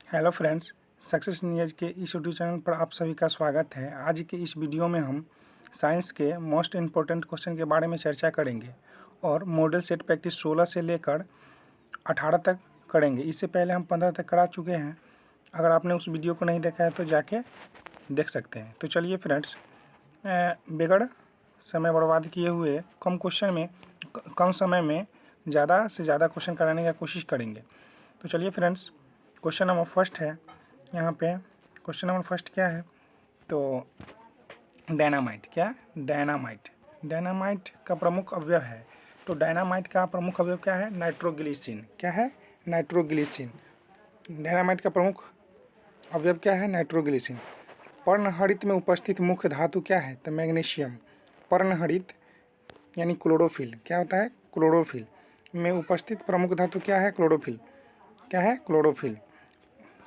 Hello friends, success news के इस YouTube channel पर आप सभी का स्वागत है। आज के इस वीडियो में हम साइंस के मोस्ट इम्पोर्टेंट क्वेश्चन के बारे में चर्चा करेंगे और मॉडल सेट प्रैक्टिस 16 से लेकर 18 तक करेंगे। इससे पहले हम 15 तक करा चुके हैं। अगर आपने उस वीडियो को नहीं देखा है तो जाके देख सकते हैं। तो चलिए फ्रेंड्स, बगैर समय बर्बाद किए हुए कम समय में ज़्यादा से ज़्यादा क्वेश्चन कराने की कोशिश करेंगे। तो चलिए फ्रेंड्स, क्वेश्चन नंबर फर्स्ट है। यहाँ पे क्वेश्चन नंबर फर्स्ट क्या है? तो डायनामाइट डायनामाइट का प्रमुख अवयव है। तो डायनामाइट का प्रमुख अवयव क्या है? नाइट्रोग्लिसरीन। क्या है? नाइट्रोग्लिसरीन। डायनामाइट का प्रमुख अवयव क्या है? नाइट्रोग्लिसरीन। पर्णहरित में उपस्थित मुख्य धातु क्या है? तो मैग्नीशियम। पर्णहरित यानी क्लोरोफिल। क्या होता है? क्लोरोफिल में उपस्थित प्रमुख धातु क्या है? क्लोरोफिल। क्या है? क्लोरोफिल।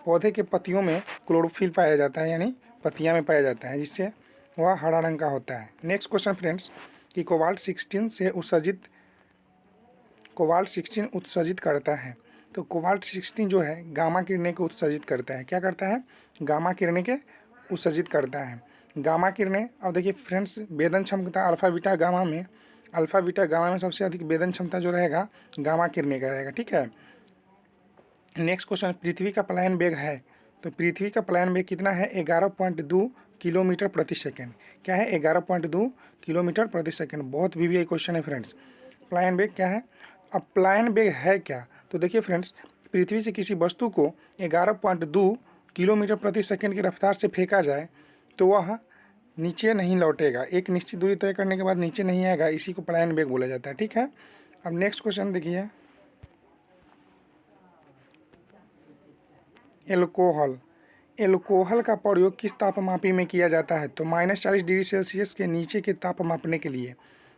पौधे के पत्तियों में क्लोरोफिल पाया जाता है, यानी पत्तियां में पाया जाता है, जिससे वह हरा रंग का होता है। नेक्स्ट क्वेश्चन फ्रेंड्स, कि कोबाल्ट 16 उत्सर्जित करता है। तो कोबाल्ट 16 जो है गामा किरणें को उत्सर्जित करता है। क्या करता है? गामा किरणें के उत्सर्जित करता है। गामा किरणें, अब देखिए फ्रेंड्स, वेदन क्षमता अल्फा बीटा गामा में सबसे अधिक वेदन क्षमता जो रहेगा गामा किरणें का रहेगा। ठीक है। नेक्स्ट क्वेश्चन, पृथ्वी का पलायन वेग है। तो पृथ्वी का पलायन वेग कितना है? 11.2 किलोमीटर प्रति सेकेंड। क्या है? 11.2 किलोमीटर प्रति सेकेंड। बहुत वीवीआई क्वेश्चन है फ्रेंड्स। पलायन वेग क्या है? अब पलायन वेग है क्या? तो देखिए फ्रेंड्स, पृथ्वी से किसी वस्तु को 11.2 किलोमीटर प्रति सेकेंड की रफ्तार से फेंका जाए तो वह नीचे नहीं लौटेगा। एक निश्चित दूरी तय करने के बाद नीचे नहीं आएगा, इसी को पलायन वेग बोला जाता है। ठीक है। अब नेक्स्ट क्वेश्चन देखिए, एल्कोहल का प्रयोग किस तापमापी में किया जाता है? तो -40 डिग्री सेल्सियस के नीचे के ताप मापने के लिए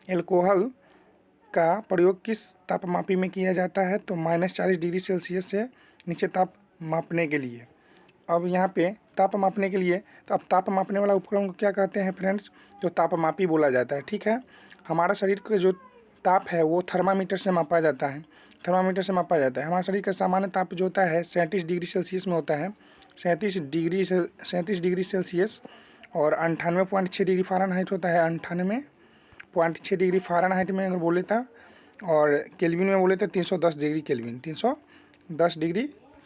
एल्कोहल का प्रयोग किस तापमापी में किया जाता है? तो -40 डिग्री सेल्सियस से नीचे ताप मापने के लिए। अब यहाँ पे ताप मापने के लिए, तो अब ताप मापने वाला उपकरण को क्या कहते हैं फ्रेंड्स? तो तापमापी बोला जाता है। ठीक है। हमारा शरीर का जो ताप है वो थर्मामीटर से मापा जाता है। हमारा शरीर का सामान्य ताप जो होता है 37 डिग्री सेल्सियस में होता है। 37 डिग्री सेल्सियस और 98.6 डिग्री फ़ारेनहाइट होता है। 98.6 डिग्री फ़ारेनहाइट में अगर बोले तो, और केल्विन में बोले तो 310 डिग्री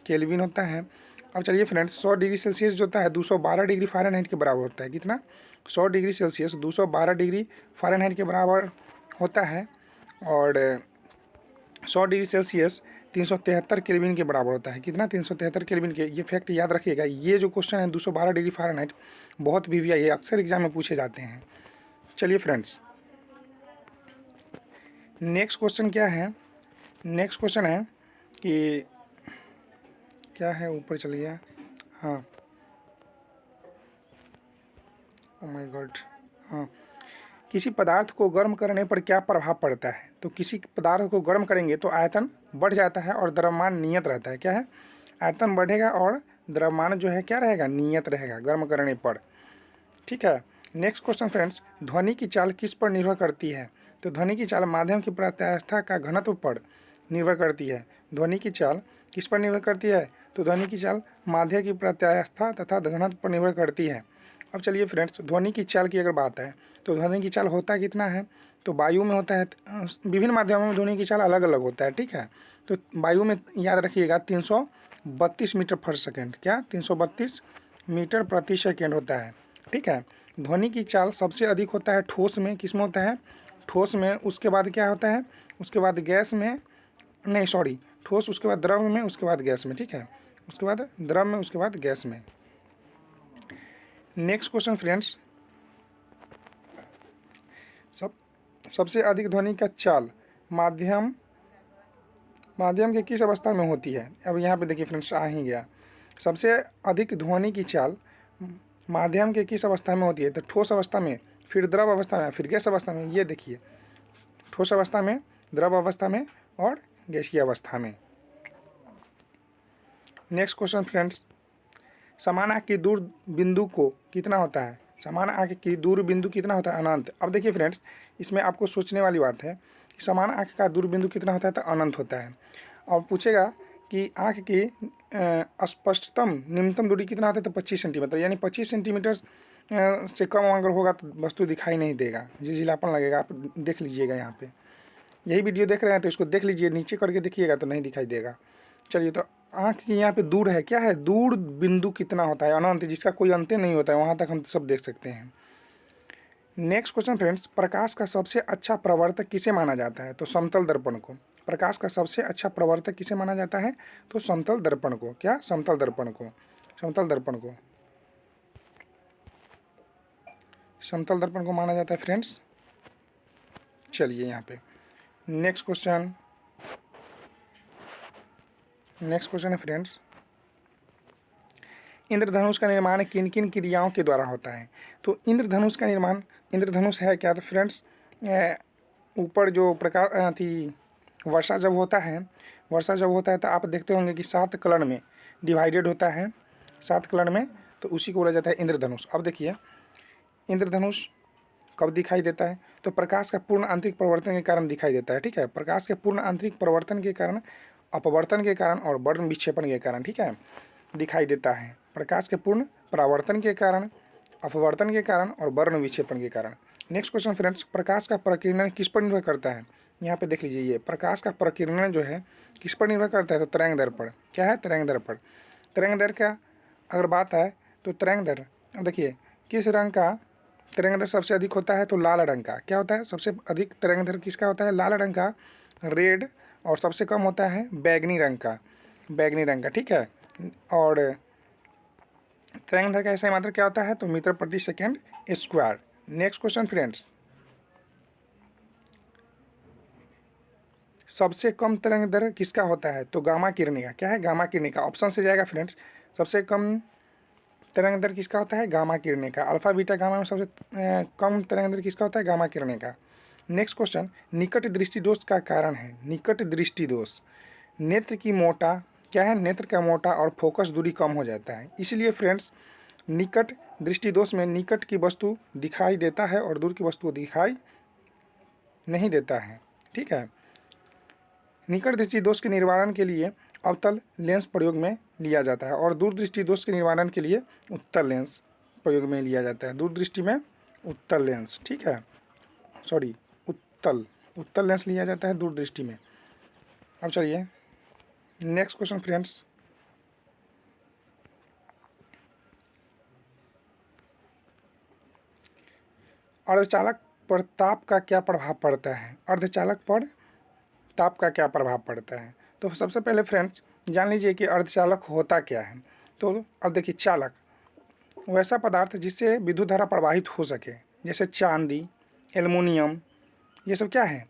केल्विन होता है। अब चलिए फ्रेंड्स, 100 डिग्री सेल्सियस जो होता है 212 डिग्री फ़ारेनहाइट के बराबर होता है। कितना? 100 डिग्री सेल्सियस 212 डिग्री फ़ारेनहाइट के बराबर होता है। और 100 डिग्री सेल्सियस 373 केल्विन के बराबर होता है। कितना? 373 केल्विन के। ये फैक्ट याद रखिएगा। ये जो क्वेश्चन है 212 डिग्री फ़ारेनहाइट बहुत वीवीआई है, अक्सर एग्जाम में पूछे जाते हैं। चलिए फ्रेंड्स, नेक्स्ट क्वेश्चन क्या है? नेक्स्ट क्वेश्चन है कि क्या है, ऊपर चलिए। हाँ, ओ माय गॉड। हाँ, किसी पदार्थ को गर्म करने पर क्या प्रभाव पड़ता है? तो किसी पदार्थ को गर्म करेंगे तो आयतन बढ़ जाता है और द्रव्यमान नियत रहता है। क्या है? आयतन बढ़ेगा और द्रव्यमान जो है क्या रहेगा? नियत रहेगा गर्म करने पर। ठीक है। नेक्स्ट क्वेश्चन फ्रेंड्स, ध्वनि की चाल किस पर निर्भर करती है? तो ध्वनि की चाल माध्यम की प्रत्यास्थता का घनत्व पर निर्भर करती है। ध्वनि की चाल किस पर निर्भर करती है? तो ध्वनि की चाल माध्यम की प्रत्यास्थता तथा घनत्व पर निर्भर करती है। अब चलिए फ्रेंड्स, ध्वनि की चाल की अगर बात है तो ध्वनि की चाल होता कितना है? तो वायु में होता है, विभिन्न माध्यमों में ध्वनि की चाल अलग अलग होता है। ठीक है। तो वायु में याद रखिएगा 332 मीटर पर सेकेंड। क्या? 332 मीटर प्रति सेकेंड होता है। ठीक है। ध्वनि की चाल सबसे अधिक होता है ठोस में। किस में होता है? ठोस में। उसके बाद क्या होता है? उसके बाद गैस में, नहीं सॉरी, ठोस, उसके बाद द्रव में, उसके बाद गैस में। ठीक है। उसके बाद द्रव में, उसके बाद गैस में। नेक्स्ट क्वेश्चन फ्रेंड्स, सबसे अधिक ध्वनि का चाल माध्यम के किस अवस्था में होती है? अब यहाँ पे देखिए फ्रेंड्स, आ ही गया। सबसे अधिक ध्वनि की चाल माध्यम के किस अवस्था में होती है? तो ठोस अवस्था में, फिर द्रव अवस्था में, फिर गैस अवस्था में। ये देखिए, ठोस अवस्था में, द्रव अवस्था में और गैसीय अवस्था में। नेक्स्ट क्वेश्चन फ्रेंड्स, समान आंख की दूर बिंदु को कितना होता है? समान आंख की दूर बिंदु कितना होता है? अनंत। अब देखिए फ्रेंड्स, इसमें आपको सोचने वाली बात है कि समान आंख का दूर बिंदु कितना होता है? तो अनंत होता है। और पूछेगा कि आँख की स्पष्टतम न्यूनतम दूरी कितना होता है, तो 25 सेंटीमीटर, यानी 25 सेंटीमीटर से कम अगर होगा तो वस्तु दिखाई नहीं देगा, झिझिलापन लगेगा। आप देख लीजिएगा यहाँ पे, यही वीडियो देख रहे हैं तो इसको देख लीजिए, नीचे करके देखिएगा तो नहीं दिखाई देगा। चलिए, तो आँख की यहाँ पे दूर है, क्या है, दूर बिंदु कितना होता है, अनंत, जिसका कोई अंत नहीं होता है, वहाँ तक हम सब देख सकते हैं। नेक्स्ट क्वेश्चन फ्रेंड्स, प्रकाश का सबसे अच्छा प्रवर्तक किसे माना जाता है, तो समतल दर्पण को। प्रकाश का सबसे अच्छा प्रवर्तक किसे माना जाता है, तो समतल दर्पण को। क्या, समतल दर्पण को, समतल दर्पण को, समतल दर्पण को माना जाता है फ्रेंड्स। चलिए यहाँ पे नेक्स्ट क्वेश्चन, नेक्स्ट क्वेश्चन है फ्रेंड्स, इंद्रधनुष का निर्माण किन किन क्रियाओं के द्वारा होता है, तो इंद्रधनुष का निर्माण, इंद्रधनुष है क्या, तो फ्रेंड्स ऊपर जो प्रकाश थी वर्षा जब होता है, वर्षा जब होता है तो आप देखते होंगे कि 7 कलर में डिवाइडेड होता है, 7 कलर में, तो उसी को बोला जाता है इंद्रधनुष। अब देखिए इंद्रधनुष कब दिखाई देता है, तो प्रकाश का पूर्ण आंतरिक परिवर्तन के कारण दिखाई देता है, ठीक है। प्रकाश के पूर्ण आंतरिक परिवर्तन के कारण, अपवर्तन के कारण और वर्ण विक्षेपण के कारण, ठीक है, दिखाई देता है। प्रकाश के पूर्ण परावर्तन के कारण, अपवर्तन के कारण और वर्ण विक्षेपण के कारण। नेक्स्ट क्वेश्चन फ्रेंड्स, प्रकाश का प्रकीर्णन किस पर निर्भर करता है, यहाँ पे देख लीजिए, ये प्रकाश का प्रकीर्णन जो है किस पर निर्भर करता है, तो तरंग दर पर। क्या है, तरंग दर पर। तरंग दर का अगर बात है तो तरंग दर, देखिए किस रंग का तरंग दर सबसे अधिक होता है, तो लाल रंग का। क्या होता है, सबसे अधिक तरंग दर किसका होता है, लाल रंग का, रेड, और सबसे कम होता है बैगनी रंग का, बैगनी रंग का, ठीक है। और तरंग दर का ऐसा मात्रा क्या होता है, तो मीटर प्रति second square. Next question friends, सबसे कम तरंग दर किसका होता है, तो गामा किरणें का। क्या है, गामा किरणें का, ऑप्शन से जाएगा फ्रेंड्स। सबसे कम तरंग दर किसका होता है, गामा किरणें का। अल्फा बीटा गामा में सबसे कम तरंग दर किसका होता है, गामा किरणें का। नेक्स्ट क्वेश्चन, निकट दृष्टि दोष का कारण है, निकट दृष्टि दोष, नेत्र की मोटा, क्या है, नेत्र का मोटा और फोकस दूरी कम हो जाता है, इसलिए फ्रेंड्स निकट दृष्टि दोष में निकट की वस्तु दिखाई देता है और दूर की वस्तु दिखाई नहीं देता है, ठीक है। निकट दृष्टि दोष के निवारण के लिए अवतल लेंस प्रयोग में लिया जाता है और दूरदृष्टि दोष के निवारण के लिए उत्तल लेंस प्रयोग में लिया जाता है। दूरदृष्टि में उत्तल लेंस, ठीक है, सॉरी उत्तल लेंस लिया जाता है दूरदृष्टि में। अब चलिए नेक्स्ट क्वेश्चन फ्रेंड्स, अर्धचालक पर ताप का क्या प्रभाव पड़ता है, अर्धचालक पर ताप का क्या प्रभाव पड़ता है, तो सबसे पहले फ्रेंड्स जान लीजिए कि अर्धचालक होता क्या है। तो अब देखिए, चालक वैसा पदार्थ जिससे विद्युत धारा प्रवाहित हो सके, जैसे चांदी, एल्युमिनियम, ये सब क्या है,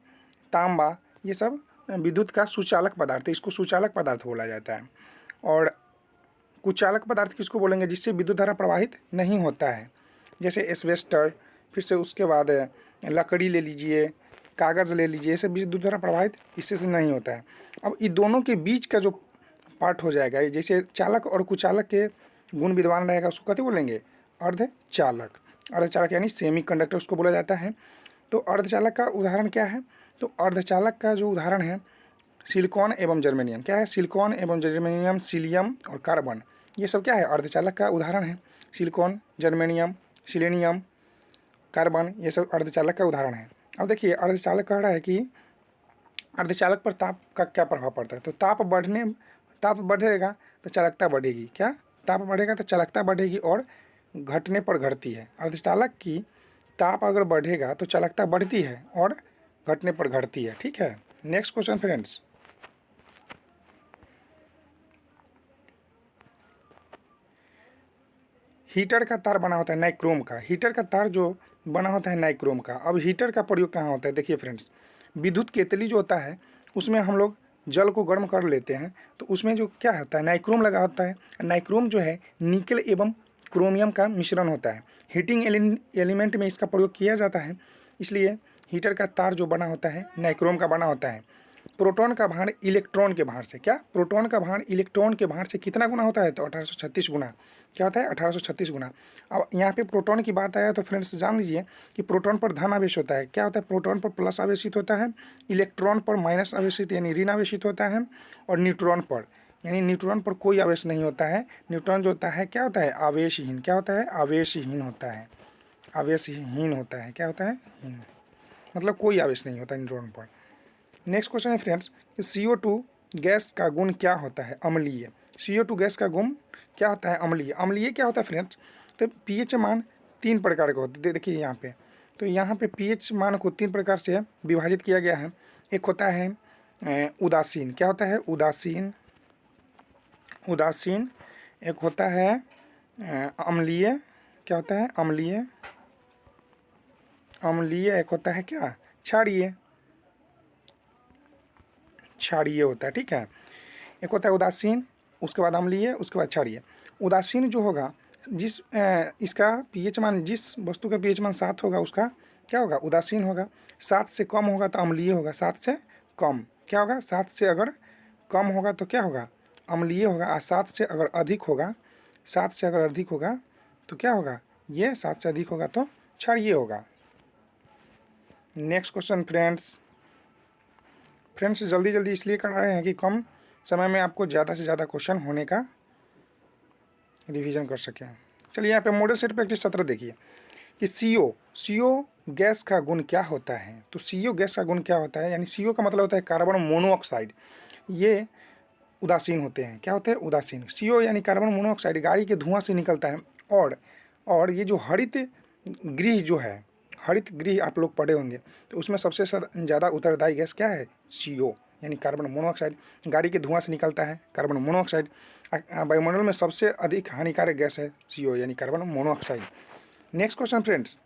तांबा, ये सब विद्युत का सुचालक पदार्थ है, इसको सुचालक पदार्थ बोला जाता है। और कुचालक पदार्थ किसको बोलेंगे, जिससे विद्युत धारा प्रवाहित नहीं होता है, जैसे एस्बेस्टर, फिर से उसके बाद लकड़ी ले लीजिए, कागज़ ले लीजिए, ये सब विद्युत धारा प्रवाहित इससे से नहीं होता है। अब इन दोनों के बीच का जो पार्ट हो जाएगा, जैसे चालक और कुचालक के गुण विद्वान रहेगा, उसको कथी बोलेंगे, अर्धचालक। अर्धचालक यानी सेमी कंडक्टर उसको बोला जाता है। तो अर्धचालक का उदाहरण क्या है, तो अर्धचालक का जो उदाहरण है सिलिकॉन एवं जर्मेनियम। क्या है, सिलिकॉन एवं जर्मेनियम, सीलियम और कार्बन, ये सब क्या है, अर्धचालक का उदाहरण है। सिलिकॉन, जर्मेनियम, सिलेनियम, कार्बन, ये सब अर्धचालक का उदाहरण है। अब देखिए अर्धचालक कह रहा है कि अर्धचालक पर ताप का क्या प्रभाव पड़ता है, तो ताप बढ़ेगा तो चालकता बढ़ेगी। क्या, ताप बढ़ेगा तो चालकता बढ़ेगी और घटने पर घटती है। अर्धचालक की ताप अगर बढ़ेगा तो चालकता बढ़ती है और घटने पर घटती है, ठीक है। नेक्स्ट क्वेश्चन फ्रेंड्स, हीटर का तार बना होता है नाइक्रोम का, हीटर का तार जो बना होता है नाइक्रोम का। अब हीटर का प्रयोग कहाँ होता है, देखिए फ्रेंड्स, विद्युत केतली जो होता है उसमें हम लोग जल को गर्म कर लेते हैं, तो उसमें जो क्या होता है, नाइक्रोम लगा होता है। नाइक्रोम जो है निकल एवं क्रोमियम का मिश्रण होता है, हीटिंग एलिमेंट में इसका प्रयोग किया जाता है, इसलिए हीटर का तार जो बना होता है नाइक्रोम का बना होता है। प्रोटॉन का भार इलेक्ट्रॉन के भार से, क्या, प्रोटॉन का भार इलेक्ट्रॉन के भार से कितना गुना होता है, तो 1836 गुना। क्या होता है, 1836 गुना। अब यहाँ पे प्रोटॉन की बात आया तो फ्रेंड्स जान लीजिए कि प्रोटॉन पर धन आवेश होता है। क्या होता है, प्रोटॉन पर प्लस आवेशित होता है, इलेक्ट्रॉन पर माइनस आवेशित यानी ऋण आवेशित होता है, और न्यूट्रॉन पर यानी न्यूट्रॉन पर कोई आवेश नहीं होता है। न्यूट्रॉन जो होता है क्या होता है, आवेशहीन। क्या होता है, आवेशहीन होता है। आवेशहीन होता है, क्या होता है, हीन, मतलब कोई आवेश नहीं होता न्यूट्रॉन पर। नेक्स्ट क्वेश्चन है फ्रेंड्स कि CO2 गैस का गुण क्या होता है, अम्लीय। CO2 गैस का गुण क्या होता है, अम्लीय। अम्लीय क्या होता है फ्रेंड्स, तो pH मान 3 प्रकार के होते हैं। देखिए यहाँ पे, तो यहाँ पे pH मान को 3 प्रकार से विभाजित किया गया है। एक होता है उदासीन। क्या होता है, उदासीन। उदासीन। एक होता है अम्लीय। क्या होता है, अम्लीय। अम्लीय। एक होता है क्या, क्षारीय। क्षारीय होता है, ठीक है। एक होता है उदासीन, उसके बाद अम्लीय, उसके बाद क्षारीय। उदासीन जो होगा, जिस इसका pH मान, जिस वस्तु का pH मान 7 होगा उसका क्या होगा, उदासीन होगा। 7 से कम होगा तो अम्लीय होगा। 7 से कम क्या होगा, 7 से अगर कम होगा तो क्या होगा, अम्लीय होगा। और 7 से अगर अधिक होगा, 7 से अगर अधिक होगा तो क्या होगा, ये 7 से अधिक होगा तो क्षारीय होगा। नेक्स्ट क्वेश्चन फ्रेंड्स जल्दी जल्दी इसलिए करा रहे हैं कि कम समय में आपको ज़्यादा से ज़्यादा क्वेश्चन होने का रिवीजन कर सकें। चलिए यहाँ पे मॉडल सेट प्रैक्टिस 17 देखिए कि CO गैस का गुण क्या होता है। तो CO गैस का गुण क्या होता है, यानी CO का मतलब होता है कार्बन मोनोऑक्साइड। ये उदासीन होते हैं। क्या होते हैं, उदासीन। CO यानी कार्बन मोनोऑक्साइड गाड़ी के धुआं से निकलता है। और ये जो हरित गृह जो है, हरित गृह आप लोग पढ़े होंगे, तो उसमें सबसे ज़्यादा उत्तरदायी गैस क्या है, CO यानी कार्बन मोनोऑक्साइड। गाड़ी के धुआं से निकलता है कार्बन मोनोऑक्साइड। वायुमंडल में सबसे अधिक हानिकारक गैस है CO यानी carbon monoxide. Next question friends,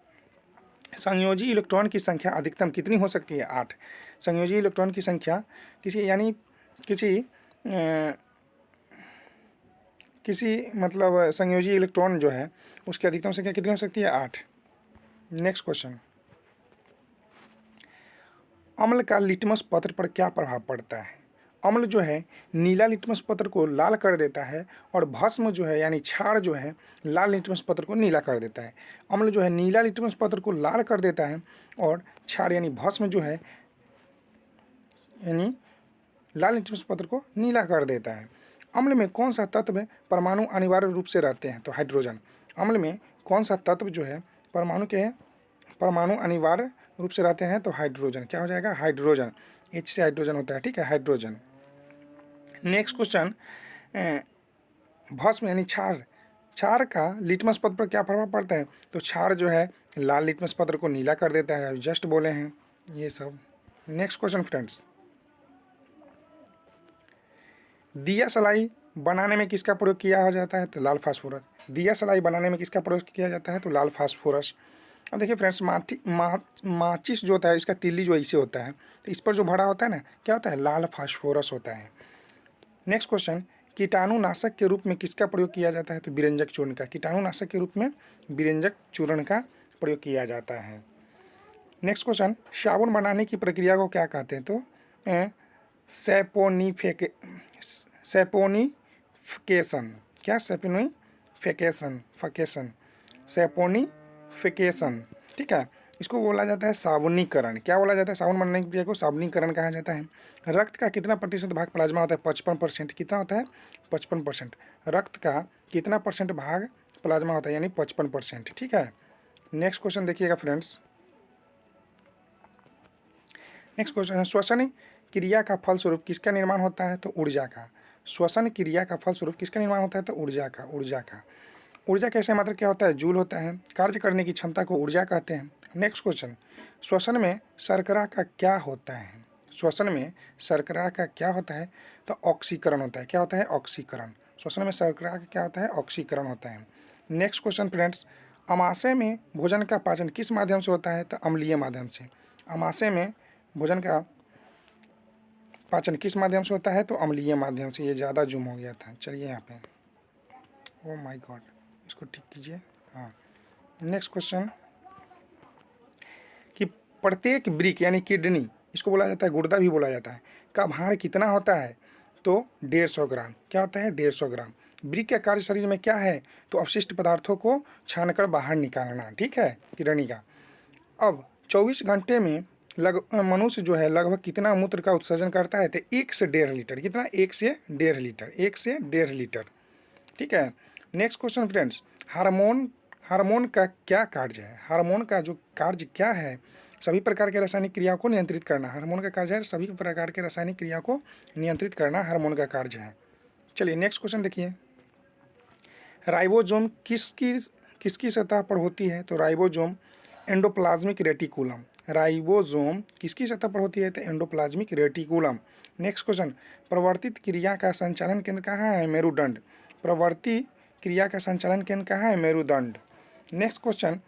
संयोजी इलेक्ट्रॉन की संख्या अधिकतम कितनी हो सकती है, 8। संयोजी इलेक्ट्रॉन की संख्या किसी मतलब संयोजी इलेक्ट्रॉन जो है उसकी अधिकतम संख्या कितनी हो सकती है, 8। नेक्स्ट क्वेश्चन, अम्ल का लिटमस पत्र पर क्या प्रभाव पड़ता है। अम्ल जो है नीला लिटमस पत्र को लाल कर देता है, और भस्म जो है यानी क्षार जो है लाल लिटमस पत्र को नीला कर देता है। अम्ल जो है नीला लिटमस पत्र को लाल कर देता है, और क्षार यानी भस्म जो है यानी लाल लिटमस पत्र को नीला कर देता है। अम्ल में कौन सा तत्व परमाणु अनिवार्य रूप से रहते हैं, तो हाइड्रोजन। अम्ल में कौन सा तत्व जो है परमाणु अनिवार्य रूप से रहते हैं, तो हाइड्रोजन। क्या हो जाएगा, हाइड्रोजन। H से हाइड्रोजन होता है, ठीक है, हाइड्रोजन। नेक्स्ट क्वेश्चन, भस्म यानी क्षार का लिटमस पत्र पर क्या प्रभाव पड़ता है, तो क्षार जो है लाल लिटमस पत्र को नीला कर देता है, जस्ट बोले हैं ये सब। नेक्स्ट क्वेश्चन फ्रेंड्स, दिया सलाई बनाने में किसका प्रयोग किया जाता है, तो लाल फास्फोरस। दिया सलाई बनाने में किसका प्रयोग किया जाता है, तो लाल फास्फोरस। अब देखिए फ्रेंड्स, माचिस जो होता है इसका तिल्ली जो ऐसे होता है, तो इस पर जो भरा होता है ना, क्या होता है, लाल फास्फोरस होता है। नेक्स्ट क्वेश्चन, कीटाणुनाशक के रूप में किसका प्रयोग किया जाता है, तो बिरंजक चूर्ण का। कीटाणुनाशक के रूप में बिरंजक चूर्ण का प्रयोग किया जाता है। नेक्स्ट क्वेश्चन, साबुन बनाने की प्रक्रिया को क्या कहते हैं, तो सैपोनिफिकेशन। क्या, सैपोनिफिकेशन, ठीक है। इसको बोला जाता है साबुनीकरण। क्या बोला जाता है, साबुन बनाने की प्रक्रिया को साबुनीकरण कहा जाता है। रक्त का कितना प्रतिशत भाग प्लाज्मा होता है, 55%। कितना होता है, 55%। रक्त का कितना परसेंट भाग प्लाज्मा होता है, यानी 55%, ठीक है। नेक्स्ट क्वेश्चन देखिएगा फ्रेंड्स, नेक्स्ट क्वेश्चन है, श्वसन क्रिया का फलस्वरूप किसका निर्माण होता है, तो ऊर्जा का। श्वसन क्रिया का फलस्वरूप किसका निर्माण होता है, तो ऊर्जा का। ऊर्जा कैसे मात्रा क्या होता है, जूल होता है। कार्य करने की क्षमता को ऊर्जा कहते हैं। नेक्स्ट क्वेश्चन, श्वसन में शर्करा का क्या होता है। श्वसन में शर्करा का क्या होता है, तो ऑक्सीकरण होता है। क्या होता है, ऑक्सीकरण। श्वसन में शर्करा का क्या होता है, ऑक्सीकरण होता है। नेक्स्ट क्वेश्चन फ्रेंड्स, अमाशय में भोजन का पाचन किस माध्यम से होता है, तो अम्लीय माध्यम से। अमाशय में भोजन का पाचन किस माध्यम से होता है, तो अम्लीय माध्यम से। ये ज़्यादा जूम हो गया था, चलिए यहाँ पे, ओ माय गॉड, इसको ठीक कीजिए। हाँ, नेक्स्ट क्वेश्चन, कि प्रत्येक वृक्क यानी किडनी, इसको बोला जाता है गुर्दा भी बोला जाता है, का भार कितना होता है, तो 150 ग्राम। क्या होता है, 150 ग्राम। वृक्क का कार्य शरीर में क्या है, तो अपशिष्ट पदार्थों को छानकर बाहर निकालना, ठीक है, किडनी का। अब 24 घंटे में मनुष्य जो है लगभग कितना मूत्र का उत्सर्जन करता है? तो 1 से 1.5 लीटर। कितना? 1 से 1.5 लीटर। 1 से 1.5 लीटर। ठीक है। Next question friends, hormone hormone का क्या कार्य है? हार्मोन का जो कार्य क्या है? सभी प्रकार के रासायनिक क्रिया को नियंत्रित करना। हार्मोन का कार्य है सभी प्रकार के रासायनिक क्रिया को नियंत्रित करना हार्मोन का कार्य है। चलिए नेक्स्ट क्वेश्चन देखिए, राइबोसोम किसकी सतह पर होती है? तो राइबोसोम एंडोप्लाज्मिक रेटिकुलम। राइबोसोम किसकी सतह पर होती है? तो एंडोप्लाज्मिक रेटिकुलम। नेक्स्ट क्वेश्चन, प्रवर्तित क्रिया का संचालन केंद्र कहाँ है? मेरुदंड। प्रवर्ती क्रिया का संचालन केंद्र कहाँ है? मेरुदंड। नेक्स्ट क्वेश्चन,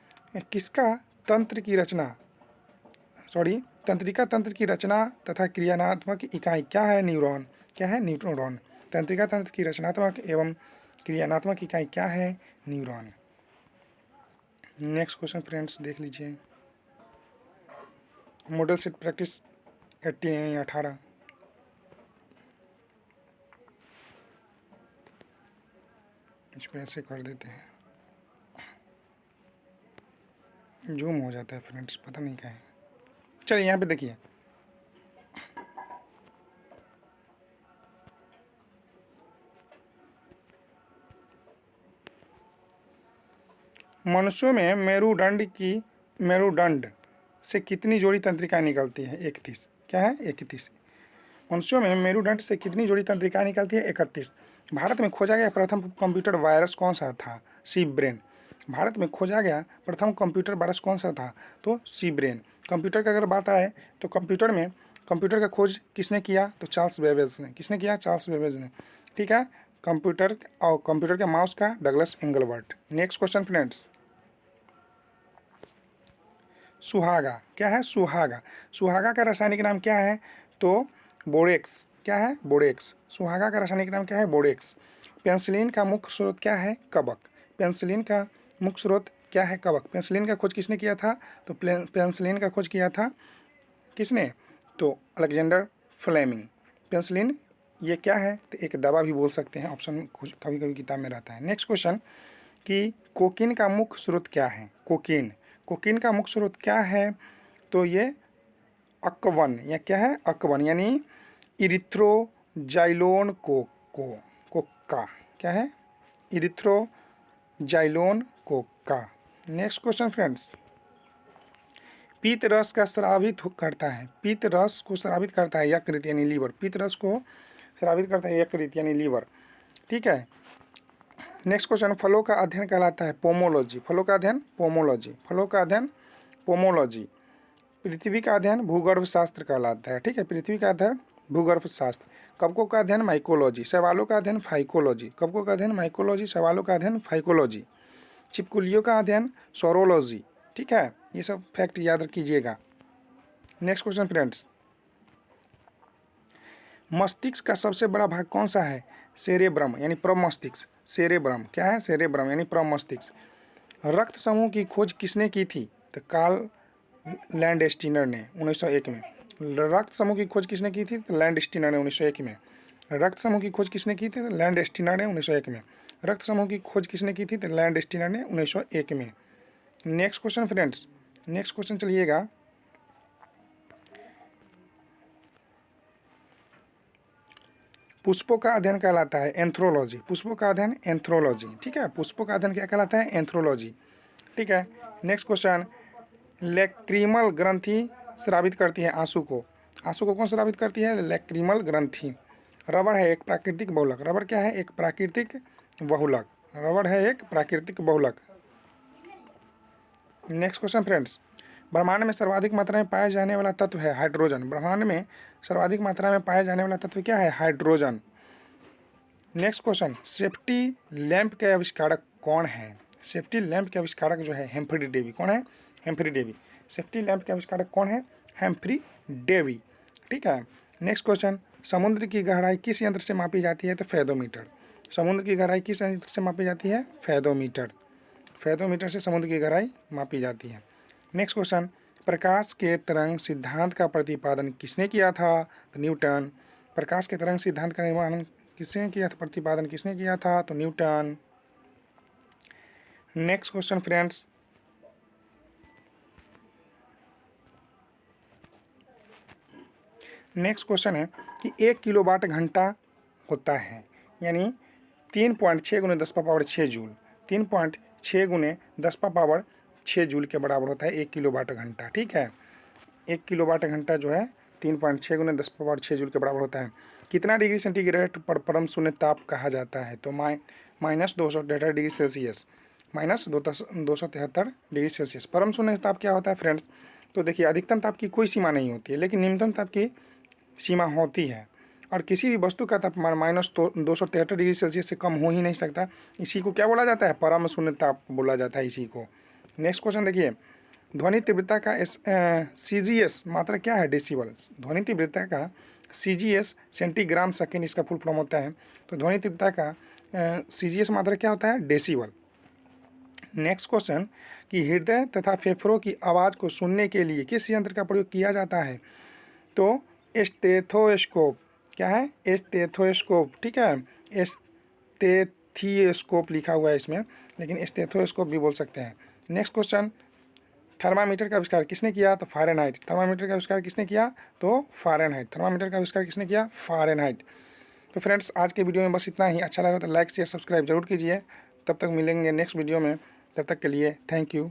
किसका तंत्र की रचना तंत्रिका तंत्र की रचना तथा क्रियानात्मक इकाई क्या है? न्यूरॉन। क्या है? न्यूरॉन। तंत्रिका तंत्र की रचनात्मक एवं क्रियानात्मक इकाई क्या है? न्यूरॉन। नेक्स्ट क्वेश्चन फ्रेंड्स देख लीजिए, मॉडल सेट प्रैक्टिस 18। इसको ऐसे कर देते हैं, जूम हो जाता है फ्रेंड्स, पता नहीं क्या है। चलिए यहाँ पे देखिए, मनुष्यों में मेरुदंड से कितनी जोड़ी तंत्रिकाएं निकलती है? 31। क्या है? 31। मनुष्यों में मेरुदंड से कितनी जोड़ी तंत्रिकाएं निकलती है? 31। भारत में खोजा गया प्रथम कंप्यूटर वायरस कौन सा था? सी ब्रेन। भारत में खोजा गया प्रथम कंप्यूटर वायरस कौन सा था? तो सी ब्रेन। कंप्यूटर की अगर बात आए तो कंप्यूटर का खोज किसने किया? तो चार्ल्स बेबेज ने। किसने किया? चार्ल्स बेबेज ने। ठीक है। कंप्यूटर के माउस का Douglas Engelbart. Next question friends, सुहागा। क्या है? सुहागा। सुहागा का रासायनिक नाम क्या है? तो बोरेक्स। क्या है? बोरेक्स। सुहागा का रासायनिक नाम क्या है? बोरेक्स। पेंसिलिन का मुख्य स्रोत क्या है? कवक। पेंसिलिन का मुख्य स्रोत क्या है? कवक। पेंसिलिन का खोज किसने किया था? तो पेंसिलिन का खोज किया था किसने? तो अलेक्जेंडर फ्लेमिंग। पेंसिलिन ये क्या है? तो एक दवा भी बोल सकते हैं, ऑप्शन कभी कभी किताब में रहता है। नेक्स्ट क्वेश्चन, कि कोकीन का मुख्य स्रोत क्या है? कोकीन का मुख्य स्रोत क्या है? तो ये अकवन, या क्या है? अकवन, यानी इरिथ्रोजाइलोन कोका। क्या है? इरिथ्रोजाइलोन कोका। नेक्स्ट क्वेश्चन फ्रेंड्स, पीत रस का स्रावित करता है। पीत रस को स्रावित करता है यकृत यानी लीवर। पीत रस को स्रावित करता है यकृत यानी लीवर। ठीक है। नेक्स्ट क्वेश्चन, फलों का अध्ययन कहलाता है पोमोलॉजी। फलों का अध्ययन पोमोलॉजी। फलों का अध्ययन पोमोलॉजी। पृथ्वी का अध्ययन भूगर्भ शास्त्र कहलाता है। ठीक है। पृथ्वी का अध्ययन भूगर्भ शास्त्र। कवकों का अध्ययन माइकोलॉजी। शैवालों का अध्ययन फाइकोलॉजी। कवकों का अध्ययन माइकोलॉजी, शैवालों का अध्ययन फाइकोलॉजी। छिपकलियों का अध्ययन सोरोलॉजी। ठीक है। ये सब फैक्ट याद कीजिएगा। नेक्स्ट क्वेश्चन फ्रेंड्स, मस्तिष्क का सबसे बड़ा भाग कौन सा है? सेरेब्रम यानी प्रमस्तिष्क। सेरेब्रम। क्या है? सेरेब्रम यानी प्रमस्तिष्क। रक्त समूह की खोज किसने की थी? तो कार्ल लैंडस्टीनर ने 1901 में। रक्त समूह की खोज किसने की थी? तो लैंडस्टीनर ने 1901 में। रक्त समूह की खोज किसने की थी? तो लैंडस्टीनर ने 1901 में। रक्त समूह की खोज किसने की थी? तो लैंडस्टीनर ने 1901 में। Next question friends, next question चलिएगा, पुष्पों का अध्ययन कहलाता है एंथ्रोलॉजी। पुष्पों का अध्ययन एंथ्रोलॉजी। ठीक है। पुष्पों का अध्ययन क्या कहलाता है? एंथ्रोलॉजी। ठीक है। नेक्स्ट क्वेश्चन, लैक्रिमल ग्रंथि स्रावित करती है आंसू को। आंसू को कौन स्रावित करती है? लैक्रिमल ग्रंथि। रबड़ है एक प्राकृतिक बहुलक। रबड़ क्या है? एक प्राकृतिक बहुलक। रबड़ है एक प्राकृतिक बहुलक। नेक्स्ट क्वेश्चन फ्रेंड्स, ब्रह्मांड में सर्वाधिक मात्रा में पाया जाने वाला तत्व है हाइड्रोजन। ब्रह्मांड में सर्वाधिक मात्रा में पाया जाने वाला तत्व क्या है? Hydrogen. Next question, safety lamp के आविष्कारक कौन है? सेफ्टी लैंप के आविष्कारक जो है हेम्फ्री डेवी। कौन है? Humphrey Davy. सेफ्टी लैंप के आविष्कारक कौन है? Humphrey Davy. ठीक है। नेक्स्ट क्वेश्चन, समुद्र की गहराई किस यंत्र से मापी जाती है? तो फेदोमीटर। समुद्र की गहराई किस यंत्र से मापी जाती है? फेदोमीटर। फेदोमीटर से समुद्र की गहराई मापी जाती है। नेक्स्ट क्वेश्चन, प्रकाश के तरंग सिद्धांत का प्रतिपादन किसने किया था? तो न्यूटन। प्रकाश के तरंग सिद्धांत का निर्माण किसने किया था? प्रतिपादन किसने किया था? तो Newton. Next question friends, next question है कि 1 किलोवाट घंटा होता है, यानी 3.6 गुने 10⁻6 जूल, 3.6 गुने 10⁻6 जूल के बराबर होता है 1 किलोवाट घंटा। ठीक है, 1 किलोवाट घंटा जो है 3.6 गुने 10⁻6 जूल के बराबर होता है। कितना डिग्री सेंटीग्रेड पर परम शून्य ताप कहा जाता है? तो -273 डिग्री सेल्सियस, -273 डिग्री सेल्सियस। परम शून्य ताप क्या होता है फ्रेंड्स? तो देखिए, अधिकतम ताप की कोई सीमा नहीं होती है, लेकिन न्यूनतम ताप की सीमा होती है, और किसी भी वस्तु का तापमान -273 डिग्री सेल्सियस से कम हो ही नहीं सकता। इसी को क्या बोला जाता है? परम शून्य ताप बोला जाता है इसी को। नेक्स्ट क्वेश्चन देखिए, ध्वनि तीव्रता का CGS मात्रा क्या है? डेसिबल। ध्वनि तीव्रता का CGS सेंटीग्राम सेकेंड इसका फुल फॉर्म होता है। तो ध्वनि तीव्रता का CGS मात्रा क्या होता है? डेसिबल। नेक्स्ट क्वेश्चन कि हृदय तथा फेफड़ों की आवाज़ को सुनने के लिए किस यंत्र का प्रयोग किया जाता है? तो स्टेथोस्कोप। क्या है? स्टेथोस्कोप। ठीक है, स्टेथियोस्कोप लिखा हुआ है इसमें, लेकिन स्टेथोस्कोप भी बोल सकते हैं। नेक्स्ट क्वेश्चन, थर्मामीटर का आविष्कार किसने किया? तो फ़ारेनहाइट। थर्मामीटर का आविष्कार किसने किया? तो फ़ारेनहाइट। थर्मामीटर का आविष्कार किसने किया? फ़ारेनहाइट। तो फ्रेंड्स, आज के वीडियो में बस इतना ही। अच्छा लगा तो लाइक शेयर सब्सक्राइब जरूर कीजिए। तब तक मिलेंगे नेक्स्ट वीडियो में, तब तक के लिए थैंक यू।